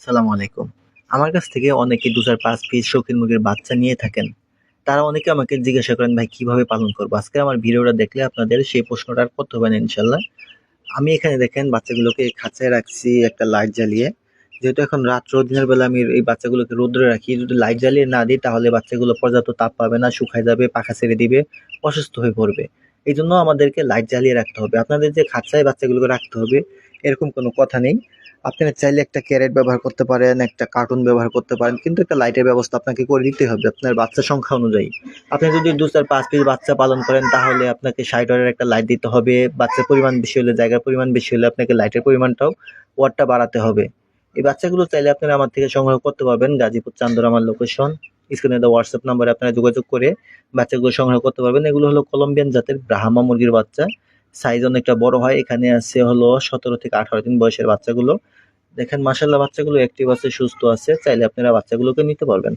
আসসালামু আলাইকুম। আমার কাছ থেকে অনেকে ২-৫ পিস শৌখিন মুরগির বাচ্চা নিয়ে থাকেন। তারা অনেকে আমাকে জিজ্ঞাসা করেন, "ভাই কিভাবে পালন করব?" আজকে আমার ভিডিওটা দেখলে আপনাদের সেই প্রশ্নটা আর করতে হবে না ইনশাআল্লাহ। আমি এখানে দেখেন বাচ্চাগুলোকে খাঁচায় রাখছি একটা লাইট জ্বালিয়ে। যেহেতু এখন রাত্র, দিনের বেলা আমি এই বাচ্চাগুলোকে রৌদ্রে রাখি। যদি লাইট জ্বালিয়ে না দিই তাহলে বাচ্চাগুলো পর্যাপ্ত তাপ পাবে না, শুকায় যাবে, পাখা ছেড়ে দিবে, অসুস্থ হয়ে পড়বে। এজন্য আমাদেরকে লাইট জ্বালিয়ে রাখতে হবে। আপনাদের যে খাঁচায় বাচ্চাগুলোকে রাখতে হবে এরকম কোনো কথা নেই। আপনারা চাইলে একটা ক্যারেট ব্যবহার করতে পারেন, একটা কার্টুন ব্যবহার করতে পারেন। কিন্তু একটা লাইটের ব্যবস্থা আপনাকে করে দিতেই হবে আপনার বাচ্চার সংখ্যা অনুযায়ী। আপনি যদি ২-৪-৫ পিস বাচ্চা পালন করেন তাহলে আপনাকে ৬০ ওয়াটের একটা লাইট দিতে হবে। বাচ্চার পরিমাণ বেশি হলে, জায়গার পরিমাণ বেশি হলে আপনাকে লাইটের পরিমাণটাও ওয়াটটা বাড়াতে হবে। এই বাচ্চাগুলো চাইলে আপনারা আমার থেকে সংগ্রহ করতে পারবেন। গাজীপুর চান্দর আমার লোকেশন। স্ক্রিনে দেওয়া হোয়াটসঅ্যাপ নাম্বারে আপনারা যোগাযোগ করে বাচ্চাগুলো সংগ্রহ করতে পারবেন। এগুলো হলো কলম্বিয়ান জাতের ব্রাহ্মা মুরগির বাচ্চা। সাইজ অনেকটা বড় হয়। এখানে আছে হলো ১৭ থেকে ১৮ দিন বয়সের বাচ্চাগুলো। দেখেন মাশাআল্লাহ বাচ্চাগুলো অ্যাক্টিভ আছে, সুস্থ আছে। চাইলে আপনারা বাচ্চাগুলোকে নিতে পারবেন।